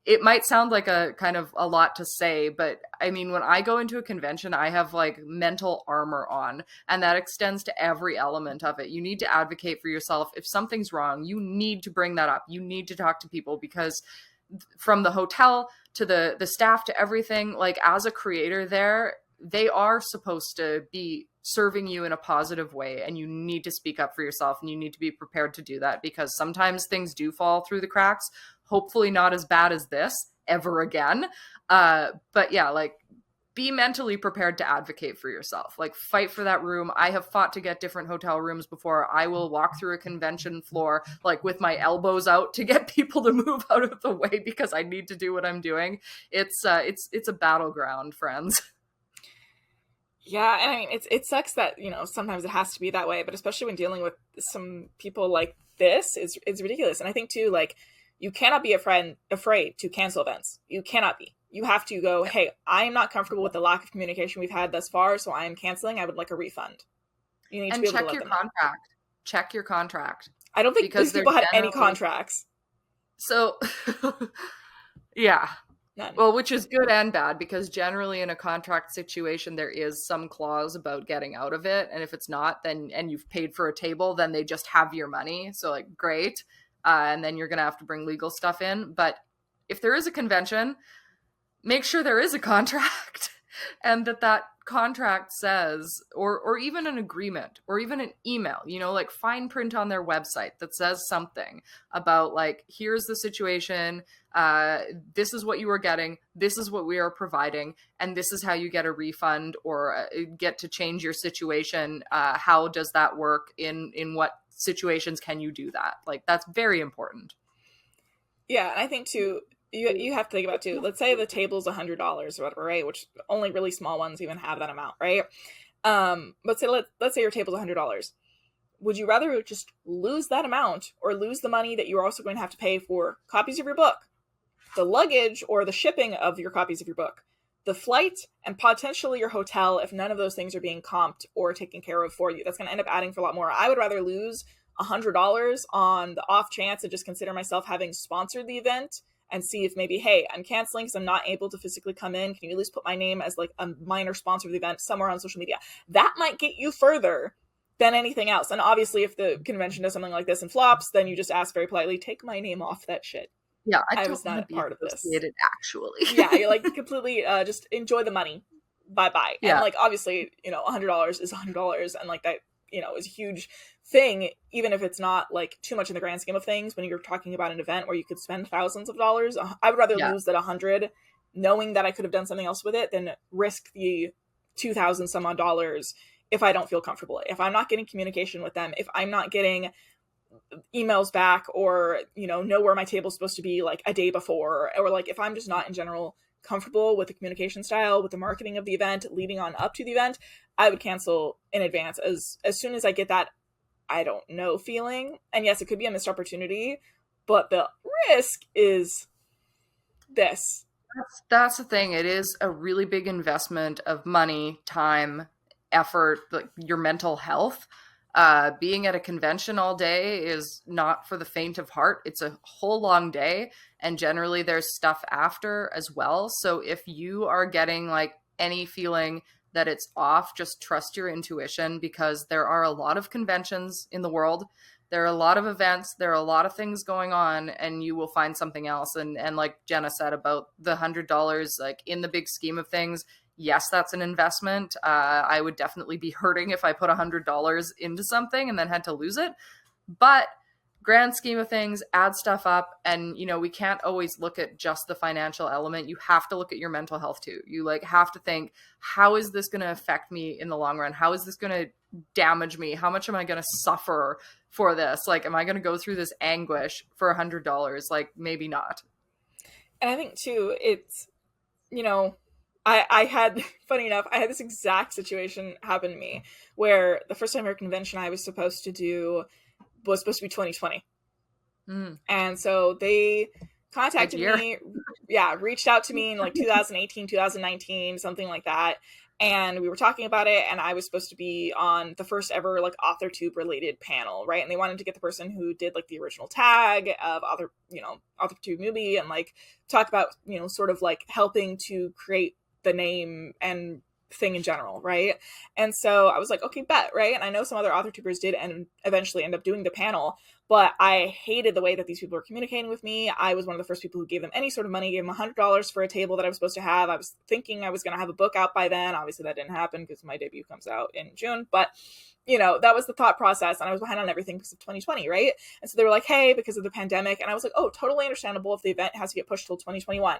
It might sound like a kind of a lot to say, but I mean, when I go into a convention, I have like mental armor on, and that extends to every element of it. You need to advocate for yourself. If something's wrong, you need to bring that up. You need to talk to people, because from the hotel to the staff to everything, like as a creator there, they are supposed to be serving you in a positive way, and you need to speak up for yourself, and you need to be prepared to do that, because sometimes things do fall through the cracks. Hopefully not as bad as this ever again. But yeah, like be mentally prepared to advocate for yourself. Like fight for that room. I have fought to get different hotel rooms before. I will walk through a convention floor like with my elbows out to get people to move out of the way because I need to do what I'm doing. It's a battleground, friends. Yeah, and I mean it sucks that, you know, sometimes it has to be that way, but especially when dealing with some people like this, it's ridiculous. And I think too, like, you cannot be afraid to cancel events. You cannot be. You have to go, hey, I am not comfortable with the lack of communication we've had thus far, so I am canceling. I would like a refund. You need to be able to let them know. Check your contract. I don't think these people had any contracts. So, yeah. None. Well, which is good and bad, because generally in a contract situation, there is some clause about getting out of it. And if it's not, then, and you've paid for a table, then they just have your money. So like, great. And then you're going to have to bring legal stuff in. But if there is a convention, make sure there is a contract and that contract says, or even an agreement or even an email, you know, like fine print on their website that says something about like, here's the situation. This is what you are getting. This is what we are providing. And this is how you get a refund or get to change your situation. How does that work? In what situations can you do that? Like, that's very important. Yeah, and I think too, you have to think about too. Let's say the table's $100 or whatever, right? Which only really small ones even have that amount, right? Let's say your table's $100. Would you rather just lose that amount or lose the money that you're also going to have to pay for copies of your book, the luggage or the shipping of your copies of your book, the flight, and potentially your hotel if none of those things are being comped or taken care of for you? That's going to end up adding for a lot more. I would rather lose $100 on the off chance and just consider myself having sponsored the event and see if maybe, hey, I'm canceling because I'm not able to physically come in. Can you at least put my name as like a minor sponsor of the event somewhere on social media? That might get you further than anything else. And obviously, if the convention does something like this and flops, then you just ask very politely, take my name off that shit. Yeah, I was not a part of this. Actually. Yeah, you're like completely just enjoy the money. Bye-bye. Yeah. And like, obviously, you know, $100 is $100. And like that, you know, is a huge thing, even if it's not like too much in the grand scheme of things. When you're talking about an event where you could spend thousands of dollars, I would rather lose that 100 knowing that I could have done something else with it than risk the 2,000 some odd dollars if I don't feel comfortable. If I'm not getting communication with them, if I'm not getting emails back, or, you know where my table's supposed to be like a day before, or like if I'm just not in general comfortable with the communication style, with the marketing of the event leading on up to the event, I would cancel in advance as soon as I get that I don't know feeling. And yes, it could be a missed opportunity, but the risk is this. That's the thing. It is a really big investment of money, time, effort, like your mental health. Being at a convention all day is not for the faint of heart. It's a whole long day, and generally there's stuff after as well. So if you are getting like any feeling that it's off, just trust your intuition, because there are a lot of conventions in the world. There are a lot of events. There are a lot of things going on, and you will find something else. And like Jenna said about the $100, like in the big scheme of things, yes, that's an investment. I would definitely be hurting if I put $100 into something and then had to lose it. But grand scheme of things, add stuff up. And, we can't always look at just the financial element. You have to look at your mental health too. You like have to think, how is this going to affect me in the long run? How is this going to damage me? How much am I going to suffer for this? Like, am I going to go through this anguish for $100? Like, maybe not. And I think too, it's, you know, I had, funny enough, I had this exact situation happen to me where the first ever convention I was supposed to do was supposed to be 2020. And so they contacted me, reached out to me in like 2018, 2019, something like that. And we were talking about it, and I was supposed to be on the first ever like AuthorTube related panel, right? And they wanted to get the person who did like the original tag of AuthorTube newbie, and like talk about, sort of like helping to create the name and thing in general, right? And so I was like, okay, bet, right? And I know some other AuthorTubers did and eventually end up doing the panel, but I hated the way that these people were communicating with me. I was one of the first people who gave them any sort of money, gave them $100 for a table that I was supposed to have. I was thinking I was going to have a book out by then. Obviously that didn't happen because my debut comes out in June, but that was the thought process, and I was behind on everything because of 2020, right? And so they were like, hey, because of the pandemic, and I was like, oh, totally understandable if the event has to get pushed till 2021.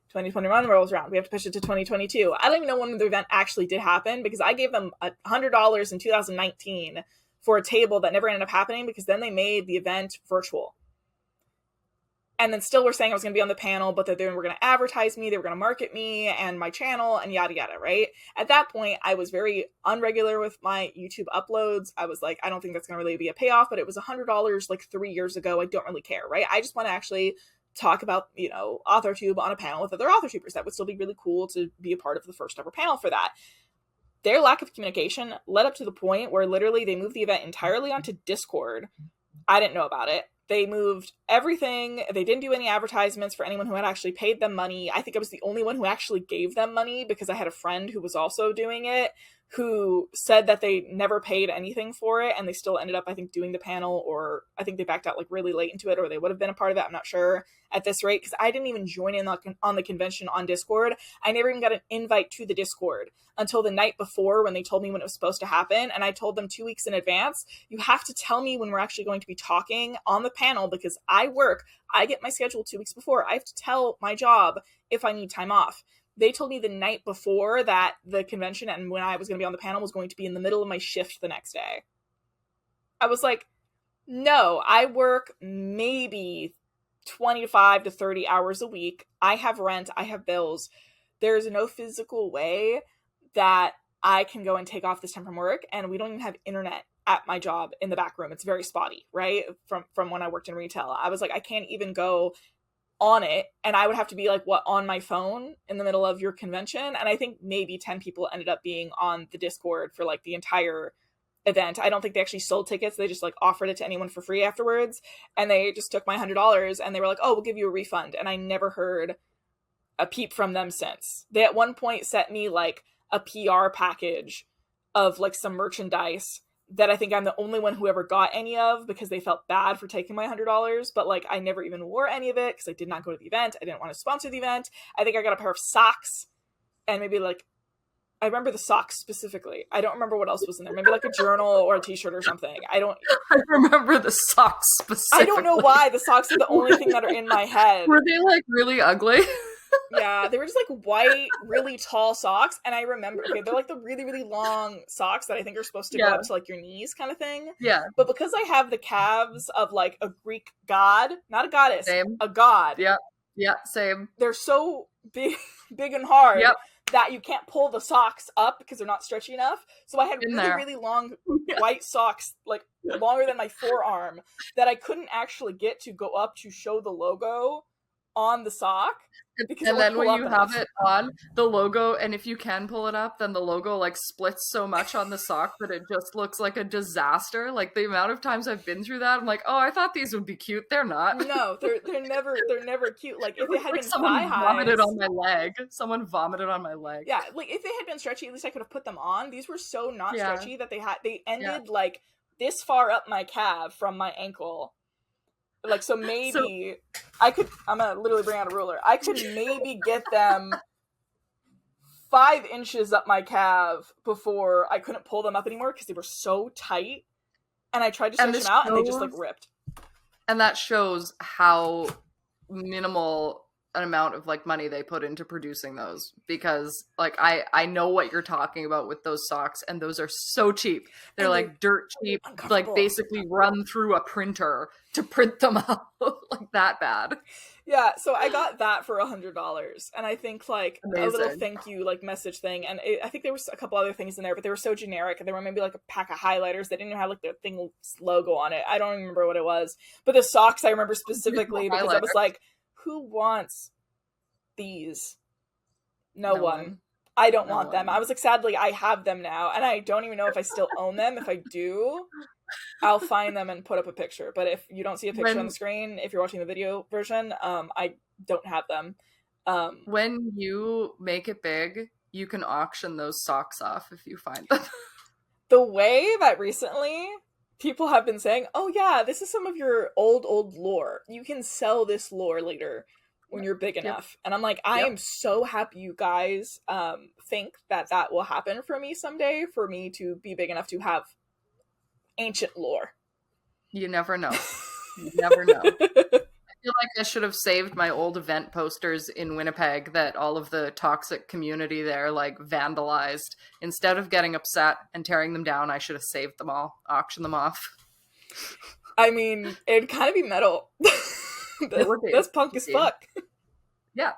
2021 rolls around, we have to push it to 2022. I don't even know when the event actually did happen, because I gave them $100 in 2019 for a table that never ended up happening, because then they made the event virtual. And then still were saying I was going to be on the panel, but that they were going to advertise me, they were going to market me and my channel and yada yada, right? At that point, I was very unregular with my YouTube uploads. I was like, I don't think that's going to really be a payoff, but it was $100 like 3 years ago. I don't really care, right? I just want to actually talk about, AuthorTube on a panel with other AuthorTubers. That would still be really cool to be a part of the first ever panel for that. Their lack of communication led up to the point where literally they moved the event entirely onto Discord. I didn't know about it. They moved everything. They didn't do any advertisements for anyone who had actually paid them money. I think I was the only one who actually gave them money, because I had a friend who was also doing it, who said that they never paid anything for it, and they still ended up, I think, doing the panel, or I think they backed out like really late into it, or they would have been a part of it. I'm not sure at this rate, because I didn't even join in on the convention on Discord. I never even got an invite to the Discord until the night before, when they told me when it was supposed to happen. And I told them 2 weeks in advance, you have to tell me when we're actually going to be talking on the panel, because I get my schedule 2 weeks before. I have to tell my job if I need time off. They told me the night before that the convention and when I was going to be on the panel was going to be in the middle of my shift the next day. I was like, no, I work maybe 25 to 30 hours a week. I have rent. I have bills. There is no physical way that I can go and take off this time from work. And we don't even have internet at my job in the back room. It's very spotty, right? From when I worked in retail. I was like, I can't even go on it, and I would have to be like, on my phone in the middle of your convention. And I think maybe 10 people ended up being on the Discord for like the entire event. I don't think they actually sold tickets. They just like offered it to anyone for free afterwards, and they just took my $100 and they were like, oh, we'll give you a refund. And I never heard a peep from them since. They at one point sent me like a PR package of like some merchandise that I think I'm the only one who ever got any of, because they felt bad for taking my $100. But like, I never even wore any of it because I did not go to the event. I didn't want to sponsor the event. I think I got a pair of socks, and maybe like, I remember the socks specifically. I don't remember what else was in there. Maybe like a journal or a t-shirt or something. I remember the socks specifically. I don't know why. The socks are the only thing that are in my head. Were they like really ugly? Yeah, they were just like white, really tall socks. And I remember, okay, they're like the really, really long socks that I think are supposed to go up to like your knees kind of thing. Yeah. But because I have the calves of like a Greek god, not a goddess, same. A god. Yeah. Yeah, same. They're so big and hard that you can't pull the socks up because they're not stretchy enough. So I had really long white socks, like longer than my forearm, that I couldn't actually get to go up to show the logo on the sock. And then when you have it on, the logo, and if you can pull it up, then the logo like splits so much on the sock that it just looks like a disaster. Like the amount of times I've been through that, I'm like, oh, I thought these would be cute. They're not. No, they're never cute. Like if they had been someone thigh highs, vomited on my leg. Someone vomited on my leg. Yeah, like if they had been stretchy, at least I could have put them on. These were so not stretchy that they ended like this far up my calf from my ankle. Like, so maybe I'm gonna literally bring out a ruler. I could maybe get them 5 inches up my calf before I couldn't pull them up anymore because they were so tight. And I tried to stretch them out and they just like ripped. And that shows how minimal an amount of like money they put into producing those, because like I know what you're talking about with those socks, and those are so cheap. They're like dirt cheap, like basically run through a printer to print them out. Like that bad. Yeah, so I got that for $100, and I think like Amazing. a little thank you like message thing, and I think there was a couple other things in there, but they were so generic. There were maybe like a pack of highlighters that didn't even have like their thing's logo on it. I don't remember what it was, but the socks I remember specifically because I was like, who wants these? No one. I don't want them. I was like, sadly, I have them now, and I don't even know if I still own them. If I do, I'll find them and put up a picture. But if you don't see a picture on the screen, if you're watching the video version, I don't have them. When you make it big, you can auction those socks off if you find them. The way that recently people have been saying, oh yeah, this is some of your old lore. You can sell this lore later when you're big enough. And I'm like, I am so happy you guys think that that will happen for me someday, for me to be big enough to have ancient lore. You never know. You never know. I feel like I should have saved my old event posters in Winnipeg that all of the toxic community there like vandalized. Instead of getting upset and tearing them down, I should have saved them all, auctioned them off. I mean, it'd kind of be metal. That's punk as fuck. Yeah.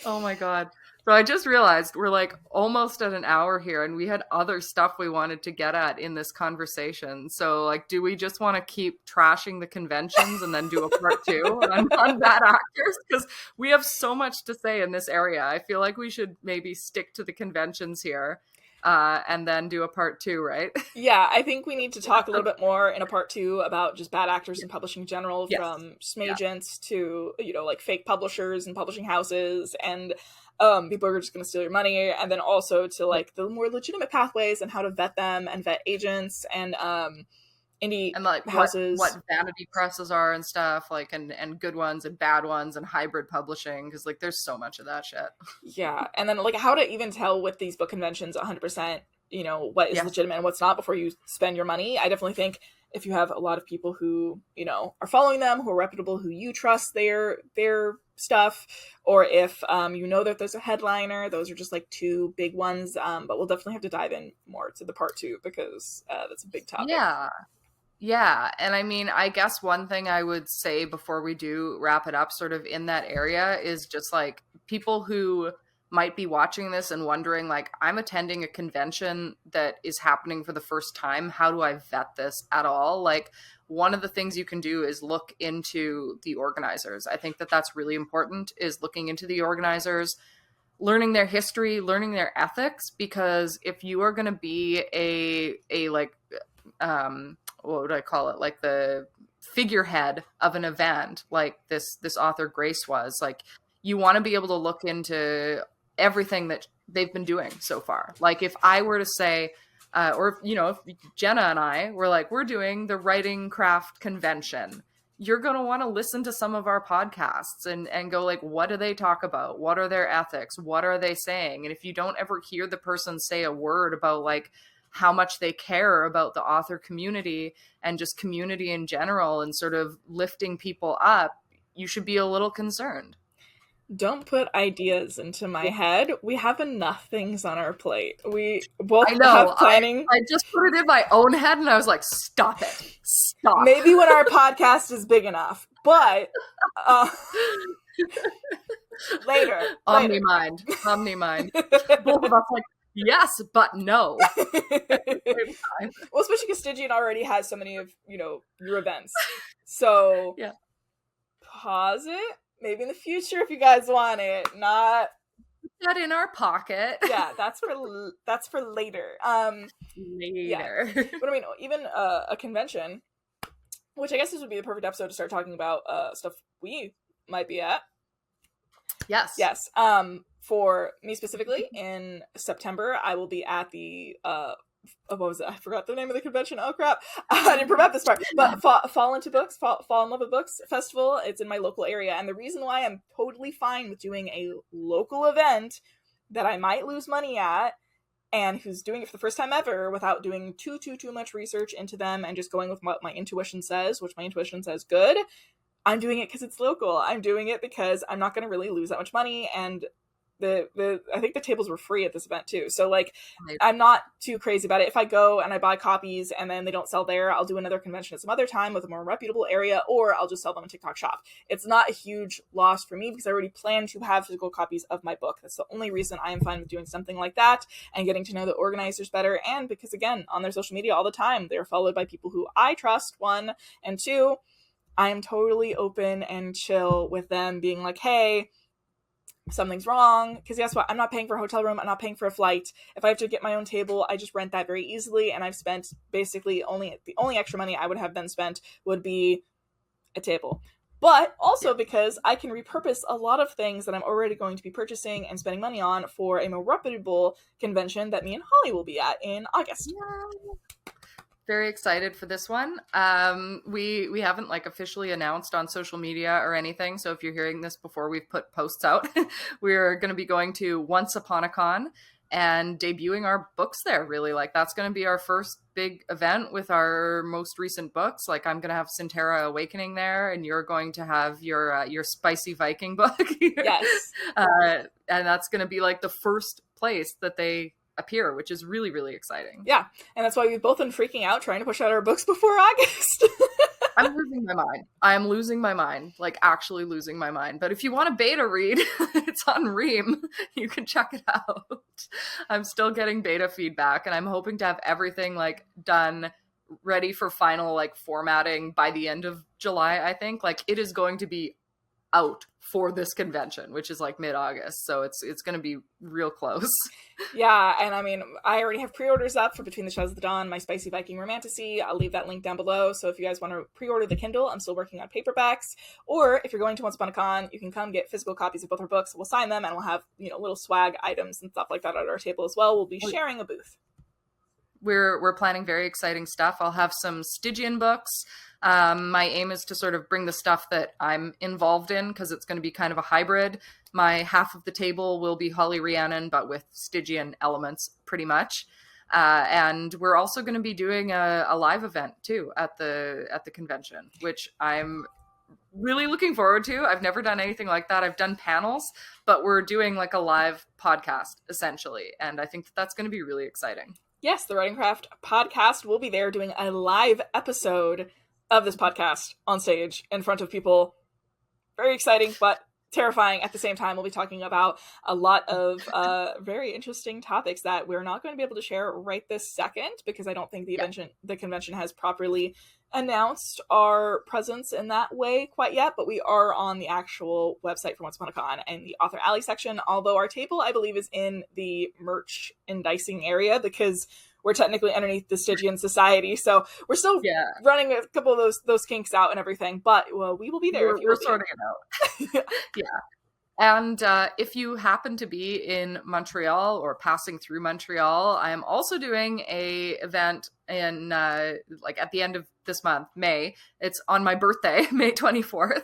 Oh my god. So I just realized we're like almost at an hour here, and we had other stuff we wanted to get at in this conversation. So like, do we just want to keep trashing the conventions and then do a part 2 on bad actors? Because we have so much to say in this area. I feel like we should maybe stick to the conventions here and then do a part 2, right? Yeah, I think we need to talk a little bit more in a part 2 about just bad actors in publishing in general, from smagents to, you know, like fake publishers and publishing houses, and people are just going to steal your money, and then also to like the more legitimate pathways and how to vet them and vet agents and indie and like houses, what vanity presses are and stuff, like and good ones and bad ones and hybrid publishing, because like there's so much of that shit. Yeah, and then like how to even tell with these book conventions 100%, you know, what is legitimate and what's not before you spend your money. I definitely think if you have a lot of people who, you know, are following them, who are reputable, who you trust their stuff, or if you know that there's a headliner, those are just like 2 big ones, but we'll definitely have to dive in more to the part 2 because that's a big topic. Yeah, and I mean, I guess one thing I would say before we do wrap it up sort of in that area is just like people who might be watching this and wondering like, I'm attending a convention that is happening for the first time. How do I vet this at all? Like, one of the things you can do is look into the organizers. I think that that's really important, is looking into the organizers, learning their history, learning their ethics, because if you are going to be a like, what would I call it? Like the figurehead of an event, like this author Grace was, like, you want to be able to look into everything that they've been doing so far. Like if I were to say, or, you know, if Jenna and I were like, we're doing the writing craft convention, you're going to want to listen to some of our podcasts and go like, what do they talk about? What are their ethics? What are they saying? And if you don't ever hear the person say a word about like how much they care about the author community and just community in general and sort of lifting people up, you should be a little concerned. Don't put ideas into my head. We have enough things on our plate. We both have planning. I just put it in my own head and I was like, stop it. Stop. Maybe when our podcast is big enough, but later. Omni-mind. Both of us like, yes, but no. Well, especially because Stygian already has so many of, you know, your events. So yeah, pause it. Maybe in the future if you guys want it. Not put that in our pocket. Yeah, that's for later. Later. Yeah. But I mean, even a convention, which I guess this would be the perfect episode to start talking about stuff we might be at. Yes. For me specifically, in September, I will be at the what was it? I forgot the name of the convention. Oh crap! I didn't prep this part. But Fall in Love with Books festival. It's in my local area, and the reason why I'm totally fine with doing a local event that I might lose money at, and who's doing it for the first time ever without doing too much research into them and just going with what my intuition says, which my intuition says good. I'm doing it because it's local. I'm doing it because I'm not going to really lose that much money. And I think the tables were free at this event too. So like, I'm not too crazy about it. If I go and I buy copies and then they don't sell there, I'll do another convention at some other time with a more reputable area, or I'll just sell them in TikTok Shop. It's not a huge loss for me because I already plan to have physical copies of my book. That's the only reason I am fine with doing something like that and getting to know the organizers better. And because again, on their social media all the time, they're followed by people who I trust, one, and two, I am totally open and chill with them being like, hey, something's wrong, because guess what, I'm not paying for a hotel room, I'm not paying for a flight. If I have to get my own table, I just rent that very easily, and I've spent basically the only extra money I would have then spent would be a table. But also because I can repurpose a lot of things that I'm already going to be purchasing and spending money on for a more reputable convention that me and Holly will be at in August. Very excited for this one. We haven't like officially announced on social media or anything. So if you're hearing this before we've put posts out, we're going to be going to Once Upon a Con and debuting our books there. Really, like that's going to be our first big event with our most recent books. Like I'm going to have Sintera Awakening there, and you're going to have your Spicy Viking book. Yes. And that's going to be like the first place that they appear, which is really, really exciting. Yeah, and that's why we've both been freaking out trying to push out our books before August. I'm losing my mind. I'm losing my mind, like actually losing my mind. But if you want a beta read, it's on Ream. You can check it out. I'm still getting beta feedback, and I'm hoping to have everything like done, ready for final like formatting by the end of July, I think. Like it is going to be out for this convention, which is like mid-August, so it's going to be real close. Yeah, and I mean, I already have pre-orders up for Between the Shadows of the Dawn, my Spicy Viking Romantasy. I'll leave that link down below, so if you guys want to pre-order the Kindle, I'm still working on paperbacks, or if you're going to Once Upon a Con, you can come get physical copies of both our books. We'll sign them, and we'll have, you know, little swag items and stuff like that at our table as well. We'll be sharing a booth. We're planning very exciting stuff. I'll have some Stygian books. My aim is to sort of bring the stuff that I'm involved in, because it's going to be kind of a hybrid. My half of the table will be Holly Rhiannon, but with Stygian elements, pretty much. And we're also going to be doing a live event too at the convention, which I'm really looking forward to. I've never done anything like that. I've done panels, but we're doing like a live podcast essentially, and I think that's going to be really exciting. Yes, the Writing Craft podcast will be there doing a live episode of this podcast on stage in front of people. Very exciting, but terrifying at the same time. We'll be talking about a lot of very interesting topics that we're not going to be able to share right this second, because I don't think the convention has properly announced our presence in that way quite yet, but we are on the actual website for Once Upon a Con and the Author Alley section, although our table, I believe, is in the merch and dicing area, because we're technically underneath the Stygian Society, so we're still running a couple of those kinks out and everything, but well, we will be there. We're sorting it out. Yeah. And if you happen to be in Montreal or passing through Montreal, I am also doing a event in like at the end of this month, May. It's on my birthday, May 24th.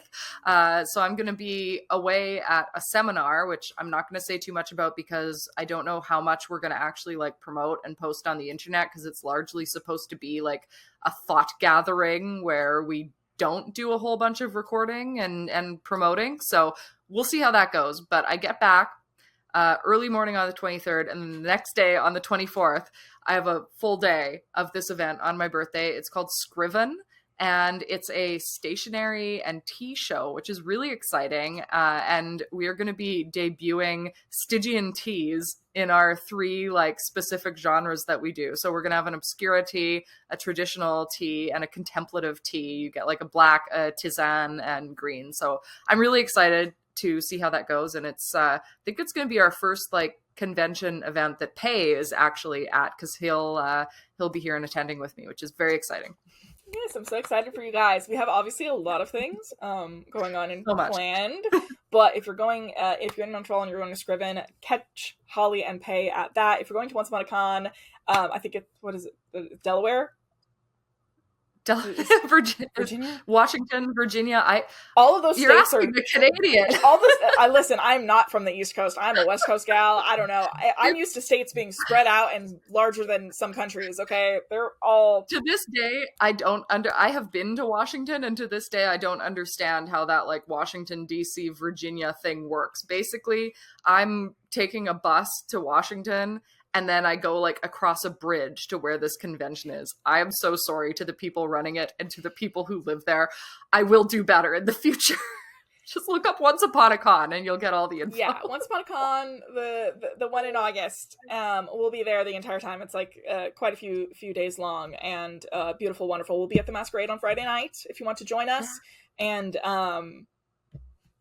So I'm going to be away at a seminar, which I'm not going to say too much about because I don't know how much we're going to actually like promote and post on the internet, because it's largely supposed to be like a thought gathering where we don't do a whole bunch of recording and promoting. So we'll see how that goes. But I get back early morning on the 23rd, and the next day on the 24th, I have a full day of this event on my birthday. It's called Scriven, and it's a stationery and tea show, which is really exciting. And we are going to be debuting Stygian teas in our 3 like specific genres that we do. So we're going to have an obscura tea, a traditional tea, and a contemplative tea. You get like a black, a tisane, and green. So I'm really excited to see how that goes. And it's I think it's going to be our first like convention event that Pei is actually at, because he'll be here and attending with me, which is very exciting. Yes, I'm so excited for you guys. We have obviously a lot of things going on and planned, but if you're in Montreal and you're going to Scriven, catch Holly and Pei at that. If you're going to Once Upon a Con, I think what is it, Delaware? Virginia, Washington, Virginia. all of those You're states asking are the Canadian. all this. I listen. I'm not from the East Coast. I'm a West Coast gal. I don't know. I'm used to states being spread out and larger than some countries. Okay, they're all. To this day, I have been to Washington, and to this day, I don't understand how that like Washington D.C. Virginia thing works. Basically, I'm taking a bus to Washington, and then I go like across a bridge to where this convention is. I am so sorry to the people running it and to the people who live there. I will do better in the future. Just look up Once Upon a Con and you'll get all the info. Yeah, Once Upon a Con, the one in August. We'll be there the entire time. It's like quite a few days long and beautiful, wonderful. We'll be at the Masquerade on Friday night if you want to join us. And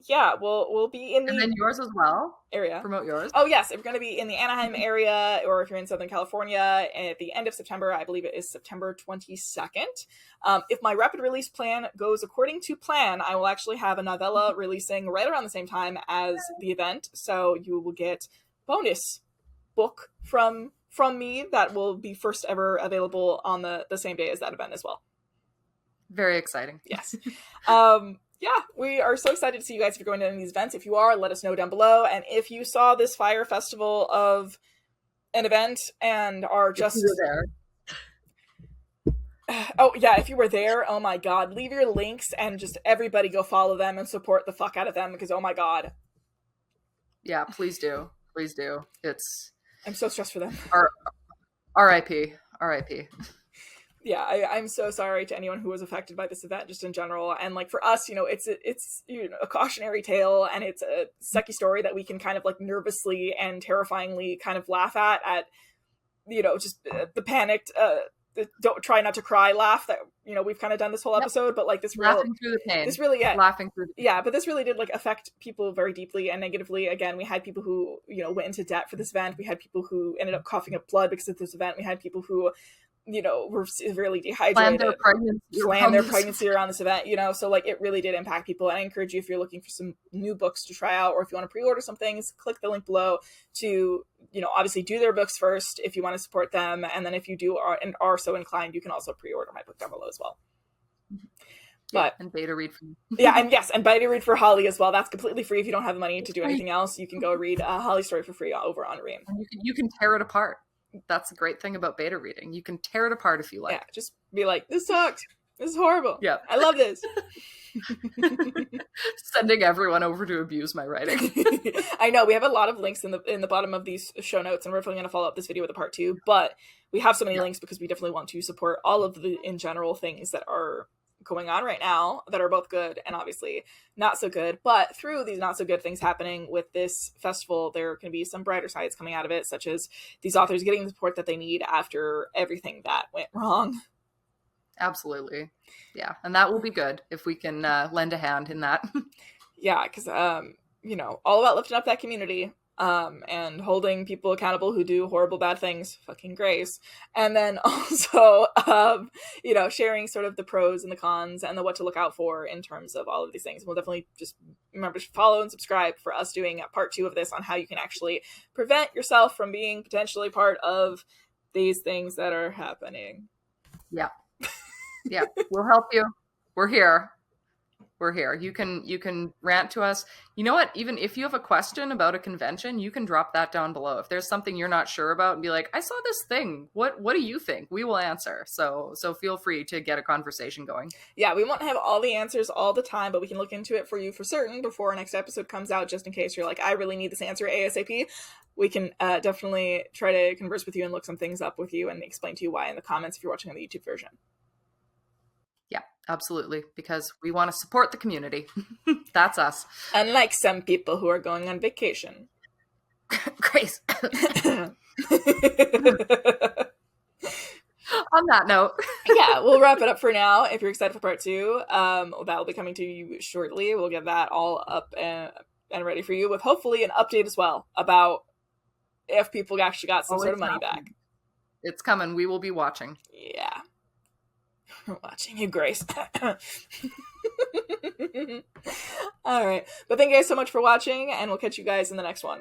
yeah, we'll be in the and then yours as well area. Promote yours. Oh yes, if you're going to be in the Anaheim area, or if you're in Southern California at the end of September, I believe it is September 22nd. If my rapid release plan goes according to plan, I will actually have a novella releasing right around the same time as the event, so you will get bonus book from me that will be first ever available on the same day as that event as well. Very exciting. Yes. Yeah, we are so excited to see you guys if you're going to any of these events. If you are, let us know down below. And if you saw this Fyre festival of an event and are just... If you were there. Oh, yeah, if you were there, oh my god. Leave your links and just everybody go follow them and support the fuck out of them because, oh my god. Yeah, please do. Please do. I'm so stressed for them. R.I.P. R.I.P. Yeah, I'm so sorry to anyone who was affected by this event just in general. And like for us, it's a cautionary tale and it's a sucky story that we can kind of like nervously and terrifyingly kind of laugh at just the panicked, don't try not to cry laugh that, we've kind of done this whole episode, but like laughing through the pain. This really, yeah. Laughing through the pain. Yeah, but this really did like affect people very deeply and negatively. Again, we had people who, went into debt for this event. We had people who ended up coughing up blood because of this event. We had people who were severely dehydrated, planned their pregnancy around this event, so like it really did impact people. And I encourage you, if you're looking for some new books to try out, or if you want to pre-order some things, click the link below to, obviously do their books first if you want to support them. And then if you are so inclined, you can also pre-order my book down below as well. But and beta read for yeah, and yes, and beta read for Holly as well. That's completely free if you don't have the money to do anything else. You can go read Holly's story for free over on Ream. And you can tear it apart. That's the great thing about beta reading. You can tear it apart if you like. Yeah, just be like, this sucks. This is horrible. Yeah. I love this. Sending everyone over to abuse my writing. I know, we have a lot of links in the bottom of these show notes, and we're definitely going to follow up this video with a part 2, but we have so many links because we definitely want to support all of the, in general, things that are going on right now that are both good and obviously not so good. But through these not so good things happening with this festival, there can be some brighter sides coming out of it, such as these authors getting the support that they need after everything that went wrong. Absolutely. Yeah. And that will be good if we can lend a hand in that. Yeah, because all about lifting up that community. And holding people accountable who do horrible, bad things, fucking grace. And then also, sharing sort of the pros and the cons and the what to look out for in terms of all of these things. We'll definitely just remember to follow and subscribe for us doing part 2 of this on how you can actually prevent yourself from being potentially part of these things that are happening. Yeah. Yeah. We'll help you. We're here. We're here. You can rant to us. You know what? Even if you have a question about a convention, you can drop that down below. If there's something you're not sure about and be like, I saw this thing. What do you think? We will answer. So feel free to get a conversation going. Yeah, we won't have all the answers all the time, but we can look into it for you for certain before our next episode comes out, just in case you're like, I really need this answer ASAP. We can definitely try to converse with you and look some things up with you and explain to you why in the comments if you're watching on the YouTube version. Yeah, absolutely. Because we want to support the community. That's us. Unlike some people who are going on vacation. Grace. On that note. Yeah, we'll wrap it up for now. If you're excited for part 2, that will be coming to you shortly. We'll get that all up and ready for you with hopefully an update as well about if people actually got some sort of money back. It's coming. We will be watching. Yeah. We're watching you, Grace. All right. But thank you guys so much for watching, and we'll catch you guys in the next one.